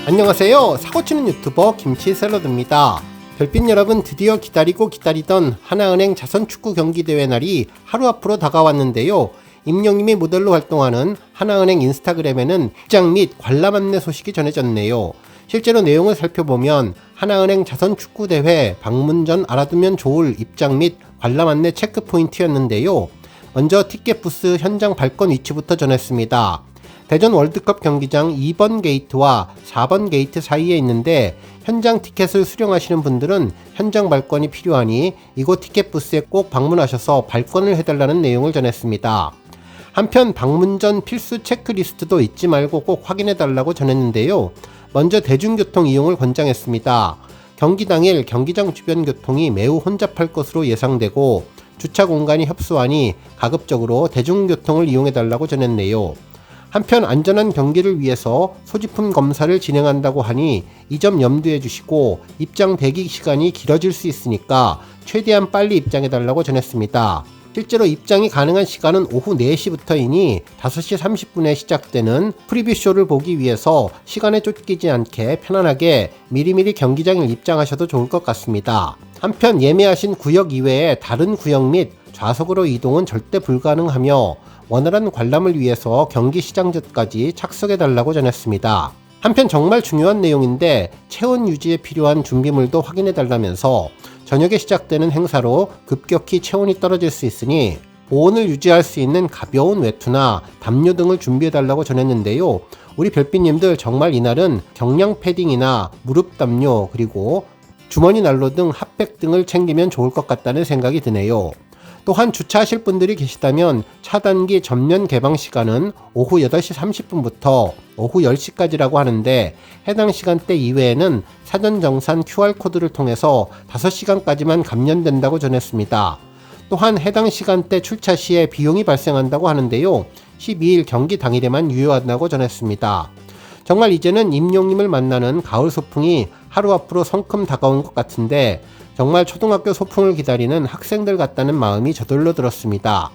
안녕하세요. 사고치는 유튜버 김치샐러드입니다. 별빛 여러분, 드디어 기다리고 기다리던 하나은행 자선축구 경기대회 날이 하루 앞으로 다가왔는데요. 임영님이 모델로 활동하는 하나은행 인스타그램에는 입장 및 관람 안내 소식이 전해졌네요. 실제로 내용을 살펴보면 하나은행 자선축구대회 방문 전 알아두면 좋을 입장 및 관람 안내 체크포인트였는데요. 먼저 티켓 부스 현장 발권 위치부터 전했습니다. 대전 월드컵 경기장 2번 게이트와 4번 게이트 사이에 있는데 현장 티켓을 수령하시는 분들은 현장 발권이 필요하니 이곳 티켓 부스에 꼭 방문하셔서 발권을 해달라는 내용을 전했습니다. 한편 방문 전 필수 체크리스트도 잊지 말고 꼭 확인해달라고 전했는데요. 먼저 대중교통 이용을 권장했습니다. 경기 당일 경기장 주변 교통이 매우 혼잡할 것으로 예상되고 주차 공간이 협소하니 가급적으로 대중교통을 이용해달라고 전했네요. 한편 안전한 경기를 위해서 소지품 검사를 진행한다고 하니 이 점 염두해 주시고 입장 대기 시간이 길어질 수 있으니까 최대한 빨리 입장해달라고 전했습니다. 실제로 입장이 가능한 시간은 오후 4시부터이니 5시 30분에 시작되는 프리뷰쇼를 보기 위해서 시간에 쫓기지 않게 편안하게 미리미리 경기장을 입장하셔도 좋을 것 같습니다. 한편 예매하신 구역 이외에 다른 구역 및 좌석으로 이동은 절대 불가능하며 원활한 관람을 위해서 경기 시작 전까지 착석해달라고 전했습니다. 한편 정말 중요한 내용인데 체온 유지에 필요한 준비물도 확인해달라면서 저녁에 시작되는 행사로 급격히 체온이 떨어질 수 있으니 보온을 유지할 수 있는 가벼운 외투나 담요 등을 준비해달라고 전했는데요. 우리 별빛님들 정말 이날은 경량 패딩이나 무릎 담요 그리고 주머니 난로 등 핫팩 등을 챙기면 좋을 것 같다는 생각이 드네요. 또한 주차하실 분들이 계시다면 차단기 전면 개방 시간은 오후 8시 30분부터 오후 10시까지라고 하는데 해당 시간대 이외에는 사전 정산 QR코드를 통해서 5시간까지만 감면된다고 전했습니다. 또한 해당 시간대 출차 시에 비용이 발생한다고 하는데요. 12일 경기 당일에만 유효한다고 전했습니다. 정말 이제는 임용님을 만나는 가을 소풍이 하루 앞으로 성큼 다가온 것 같은데 정말 초등학교 소풍을 기다리는 학생들 같다는 마음이 저절로 들었습니다.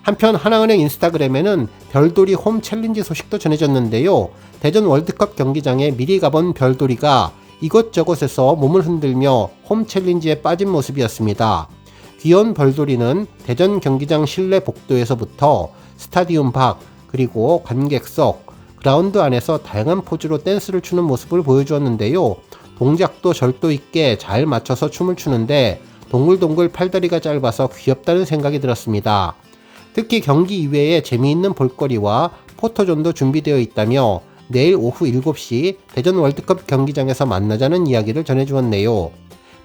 한편 하나은행 인스타그램에는 별돌이 홈 챌린지 소식도 전해졌는데요. 대전 월드컵 경기장에 미리 가본 별돌이가 이곳저곳에서 몸을 흔들며 홈 챌린지에 빠진 모습이었습니다. 귀여운 별돌이는 대전 경기장 실내 복도에서부터 스타디움 밖 그리고 관객석, 그라운드 안에서 다양한 포즈로 댄스를 추는 모습을 보여주었는데요. 동작도 절도 있게 잘 맞춰서 춤을 추는데 동글동글 팔다리가 짧아서 귀엽다는 생각이 들었습니다. 특히 경기 이외에 재미있는 볼거리와 포토존도 준비되어 있다며 내일 오후 7시 대전 월드컵 경기장에서 만나자는 이야기를 전해주었네요.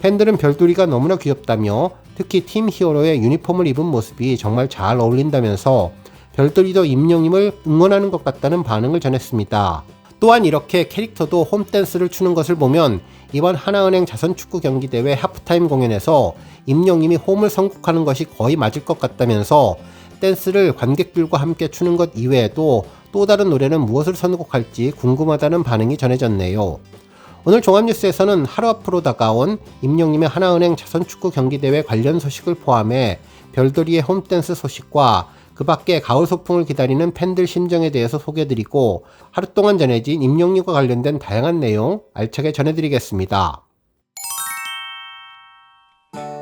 팬들은 별돌이가 너무나 귀엽다며 특히 팀 히어로의 유니폼을 입은 모습이 정말 잘 어울린다면서 별돌이도 임영님을 응원하는 것 같다는 반응을 전했습니다. 또한 이렇게 캐릭터도 홈댄스를 추는 것을 보면 이번 하나은행 자선축구 경기대회 하프타임 공연에서 임영님이 홈을 선곡하는 것이 거의 맞을 것 같다면서 댄스를 관객들과 함께 추는 것 이외에도 또 다른 노래는 무엇을 선곡할지 궁금하다는 반응이 전해졌네요. 오늘 종합뉴스에서는 하루 앞으로 다가온 임영님의 하나은행 자선축구 경기대회 관련 소식을 포함해 별돌이의 홈댄스 소식과 그 밖에 가을 소풍을 기다리는 팬들 심정에 대해서 소개해드리고 하루 동안 전해진 임영님과 관련된 다양한 내용 알차게 전해드리겠습니다.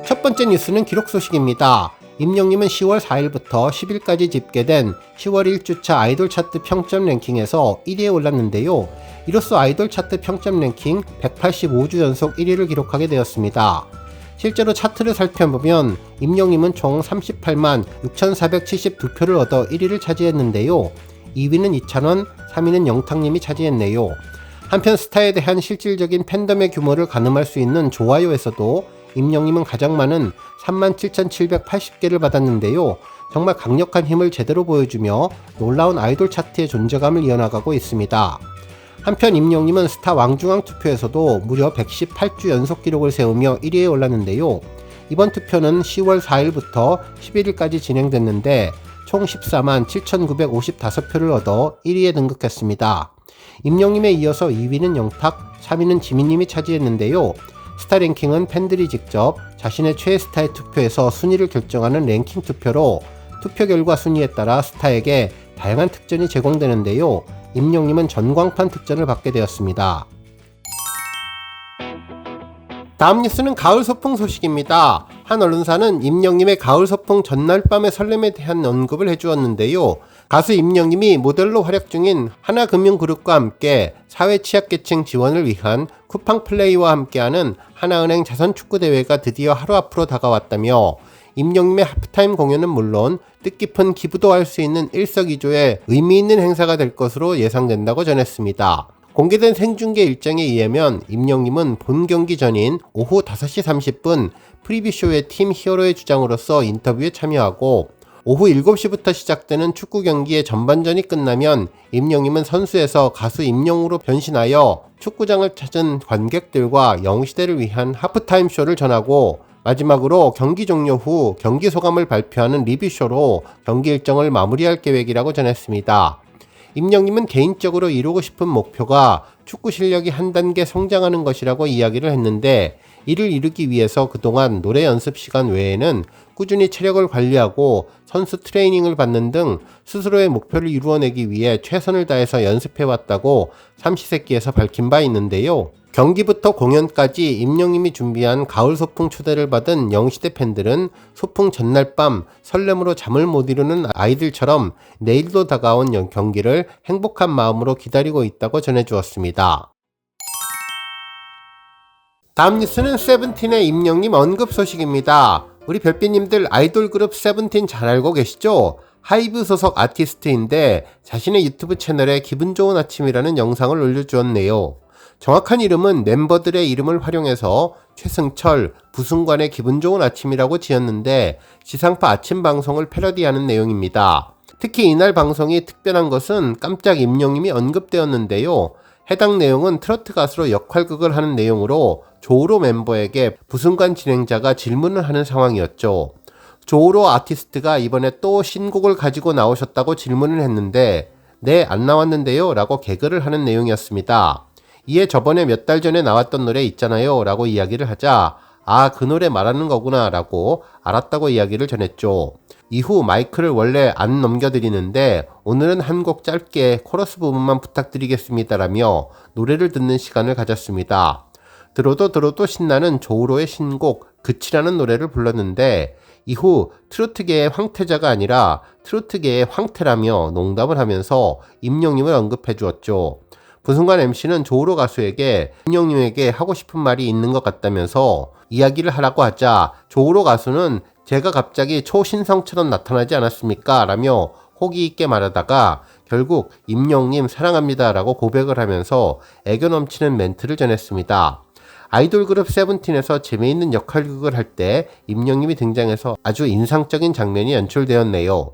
첫 번째 뉴스는 기록 소식입니다. 임영님은 10월 4일부터 10일까지 집계된 10월 1주차 아이돌 차트 평점 랭킹에서 1위에 올랐는데요. 이로써 아이돌 차트 평점 랭킹 185주 연속 1위를 기록하게 되었습니다. 실제로 차트를 살펴보면 임영님은 총 38만 6,472표를 얻어 1위를 차지했는데요. 2위는 이찬원, 3위는 영탁님이 차지했네요. 한편 스타에 대한 실질적인 팬덤의 규모를 가늠할 수 있는 좋아요에서도 임영님은 가장 많은 37,780개를 받았는데요. 정말 강력한 힘을 제대로 보여주며 놀라운 아이돌 차트의 존재감을 이어나가고 있습니다. 한편 임영님은 스타 왕중왕 투표에서도 무려 118주 연속 기록을 세우며 1위에 올랐는데요. 이번 투표는 10월 4일부터 11일까지 진행됐는데 총 14만 7,955표를 얻어 1위에 등극했습니다. 임영님에 이어서 2위는 영탁, 3위는 지민님이 차지했는데요. 스타 랭킹은 팬들이 직접 자신의 최애스타의 투표에서 순위를 결정하는 랭킹 투표로 투표 결과 순위에 따라 스타에게 다양한 특전이 제공되는데요. 임영님은 전광판 특전을 받게 되었습니다. 다음 뉴스는 가을 소풍 소식입니다. 한 언론사는 임영님의 가을 소풍 전날 밤의 설렘에 대한 언급을 해주었는데요. 가수 임영님이 모델로 활약 중인 하나금융그룹과 함께 사회 취약계층 지원을 위한 쿠팡 플레이와 함께하는 하나은행 자선축구대회가 드디어 하루 앞으로 다가왔다며 임영님의 하프타임 공연은 물론 뜻깊은 기부도 할 수 있는 일석이조의 의미 있는 행사가 될 것으로 예상된다고 전했습니다. 공개된 생중계 일정에 의하면 임영님은 본 경기 전인 오후 5시 30분 프리뷰쇼의 팀 히어로의 주장으로서 인터뷰에 참여하고 오후 7시부터 시작되는 축구 경기의 전반전이 끝나면 임영님은 선수에서 가수 임영웅으로 변신하여 축구장을 찾은 관객들과 영시대를 위한 하프타임 쇼를 전하고 마지막으로 경기 종료 후 경기 소감을 발표하는 리뷰쇼로 경기 일정을 마무리할 계획이라고 전했습니다. 임영님은 개인적으로 이루고 싶은 목표가 축구 실력이 한 단계 성장하는 것이라고 이야기를 했는데 이를 이루기 위해서 그동안 노래 연습 시간 외에는 꾸준히 체력을 관리하고 선수 트레이닝을 받는 등 스스로의 목표를 이루어내기 위해 최선을 다해서 연습해왔다고 삼시세끼에서 밝힌 바 있는데요. 경기부터 공연까지 임영님이 준비한 가을 소풍 초대를 받은 영시대 팬들은 소풍 전날 밤 설렘으로 잠을 못 이루는 아이들처럼 내일도 다가온 경기를 행복한 마음으로 기다리고 있다고 전해주었습니다. 다음 뉴스는 세븐틴의 임영님 언급 소식입니다. 우리 별빛님들 아이돌 그룹 세븐틴 잘 알고 계시죠? 하이브 소속 아티스트인데 자신의 유튜브 채널에 기분 좋은 아침이라는 영상을 올려주었네요. 정확한 이름은 멤버들의 이름을 활용해서 최승철, 부승관의 기분 좋은 아침이라고 지었는데 지상파 아침 방송을 패러디하는 내용입니다. 특히 이날 방송이 특별한 것은 깜짝 임영님이 언급되었는데요. 해당 내용은 트로트 가수로 역할극을 하는 내용으로 조우로 멤버에게 부승관 진행자가 질문을 하는 상황이었죠. 조우로 아티스트가 이번에 또 신곡을 가지고 나오셨다고 질문을 했는데 네, 안 나왔는데요 라고 개그를 하는 내용이었습니다. 이에 저번에 몇 달 전에 나왔던 노래 있잖아요 라고 이야기를 하자 아, 그 노래 말하는 거구나 라고 알았다고 이야기를 전했죠. 이후 마이크를 원래 안 넘겨드리는데 오늘은 한 곡 짧게 코러스 부분만 부탁드리겠습니다 라며 노래를 듣는 시간을 가졌습니다. 들어도 신나는 조우로의 신곡 그치라는 노래를 불렀는데 이후 트로트계의 황태자가 아니라 트로트계의 황태라며 농담을 하면서 임영님을 언급해 주었죠. 부승관 MC는 조우로 가수에게 임영님에게 하고 싶은 말이 있는 것 같다면서 이야기를 하라고 하자 조우로 가수는 제가 갑자기 초신성처럼 나타나지 않았습니까? 라며 호기 있게 말하다가 결국 임영님 사랑합니다 라고 고백을 하면서 애교 넘치는 멘트를 전했습니다. 아이돌 그룹 세븐틴에서 재미있는 역할극을 할 때 임영님이 등장해서 아주 인상적인 장면이 연출되었네요.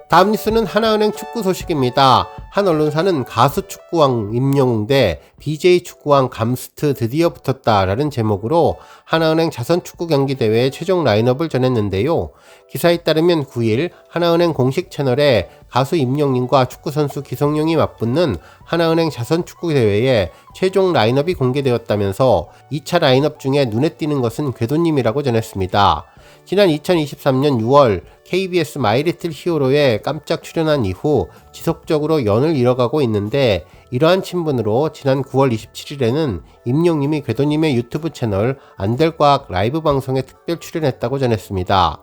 다음 뉴스는 하나은행 축구 소식입니다. 한 언론사는 가수 축구왕 임영웅 대 BJ 축구왕 감스트 드디어 붙었다라는 제목으로 하나은행 자선축구 경기대회의 최종 라인업을 전했는데요. 기사에 따르면 9일 하나은행 공식 채널에 가수 임영웅과 축구선수 기성용이 맞붙는 하나은행 자선축구대회의 최종 라인업이 공개되었다면서 2차 라인업 중에 눈에 띄는 것은 궤도님이라고 전했습니다. 지난 2023년 6월 KBS 마이리틀 히어로에 깜짝 출연한 이후 지속적으로 연을 이어가고 있는데 이러한 친분으로 지난 9월 27일에는 임영님이 궤도님의 유튜브 채널 안될과학 라이브 방송에 특별 출연했다고 전했습니다.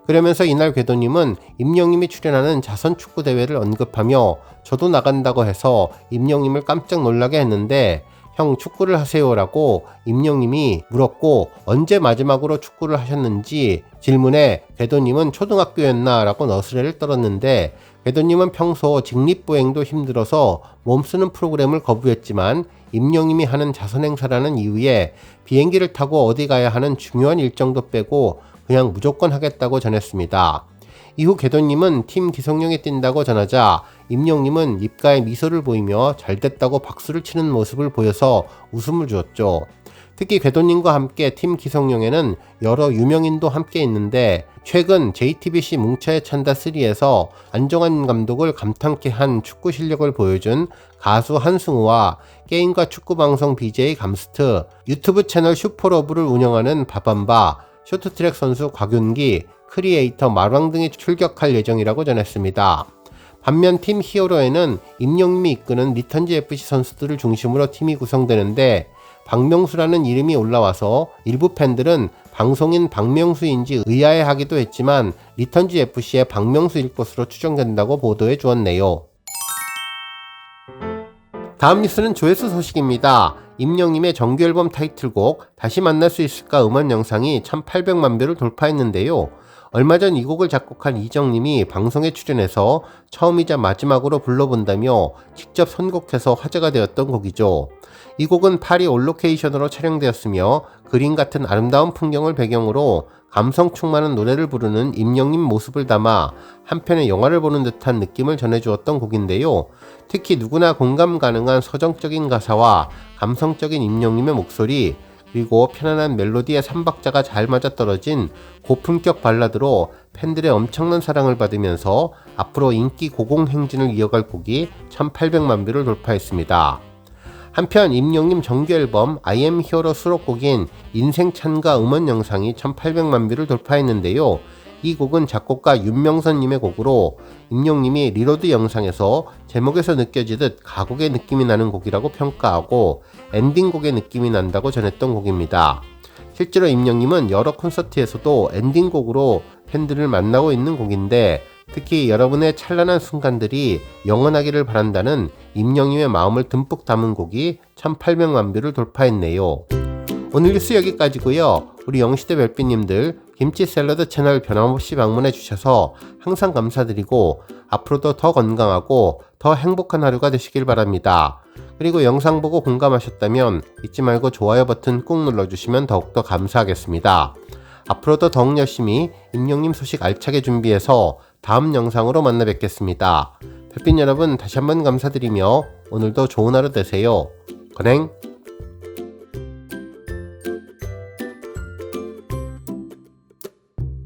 그러면서 이날 궤도님은 임영님이 출연하는 자선축구대회를 언급하며 저도 나간다고 해서 임영님을 깜짝 놀라게 했는데 형 축구를 하세요 라고 임영님이 물었고 언제 마지막으로 축구를 하셨는지 질문에 궤도님은 초등학교였나 라고 너스레를 떨었는데 궤도님은 평소 직립보행도 힘들어서 몸쓰는 프로그램을 거부했지만 임영님이 하는 자선행사라는 이유에 비행기를 타고 어디 가야 하는 중요한 일정도 빼고 그냥 무조건 하겠다고 전했습니다. 이후 궤도님은 팀 기성용에 뛴다고 전하자 임영님은 입가에 미소를 보이며 잘됐다고 박수를 치는 모습을 보여서 웃음을 주었죠. 특히 궤도님과 함께 팀 기성용에는 여러 유명인도 함께 있는데 최근 JTBC 뭉쳐야 찬다 3에서 안정환 감독을 감탄케 한 축구 실력을 보여준 가수 한승우와 게임과 축구 방송 BJ 감스트, 유튜브 채널 슈퍼러브를 운영하는 바밤바, 쇼트트랙 선수 곽윤기, 크리에이터 마랑 등이 출격할 예정이라고 전했습니다. 반면 팀 히어로에는 임영님이 이끄는 리턴즈 FC 선수들을 중심으로 팀이 구성되는데 박명수라는 이름이 올라와서 일부 팬들은 방송인 박명수인지 의아해하기도 했지만 리턴즈 FC의 박명수일 것으로 추정된다고 보도해 주었네요. 다음 뉴스는 조회수 소식입니다. 임영님의 정규앨범 타이틀곡 다시 만날 수 있을까 음원 영상이 1800만 뷰를 돌파했는데요. 얼마 전 이 곡을 작곡한 이정님이 방송에 출연해서 처음이자 마지막으로 불러본다며 직접 선곡해서 화제가 되었던 곡이죠. 이 곡은 파리 올로케이션으로 촬영되었으며 그림 같은 아름다운 풍경을 배경으로 감성 충만한 노래를 부르는 임영님 모습을 담아 한편의 영화를 보는 듯한 느낌을 전해주었던 곡인데요. 특히 누구나 공감 가능한 서정적인 가사와 감성적인 임영님의 목소리, 그리고 편안한 멜로디의 3박자가 잘 맞아떨어진 고품격 발라드로 팬들의 엄청난 사랑을 받으면서 앞으로 인기 고공행진을 이어갈 곡이 1800만 뷰를 돌파했습니다. 한편 임영님 정규앨범 I am hero 수록곡인 인생 찬가 음원 영상이 1800만 뷰를 돌파했는데요. 이 곡은 작곡가 윤명선님의 곡으로 임영님이 리로드 영상에서 제목에서 느껴지듯 가곡의 느낌이 나는 곡이라고 평가하고 엔딩곡의 느낌이 난다고 전했던 곡입니다. 실제로 임영님은 여러 콘서트에서도 엔딩곡으로 팬들을 만나고 있는 곡인데 특히 여러분의 찬란한 순간들이 영원하기를 바란다는 임영님의 마음을 듬뿍 담은 곡이 1800만 뷰를 돌파했네요. 오늘 뉴스 여기까지고요. 우리 영시대 별빛님들 김치 샐러드 채널 변함없이 방문해 주셔서 항상 감사드리고 앞으로도 더 건강하고 더 행복한 하루가 되시길 바랍니다. 그리고 영상 보고 공감하셨다면 잊지 말고 좋아요 버튼 꾹 눌러주시면 더욱더 감사하겠습니다. 앞으로도 더욱 열심히 임영님 소식 알차게 준비해서 다음 영상으로 만나 뵙겠습니다. 별빛 여러분 다시 한번 감사드리며 오늘도 좋은 하루 되세요. 건행!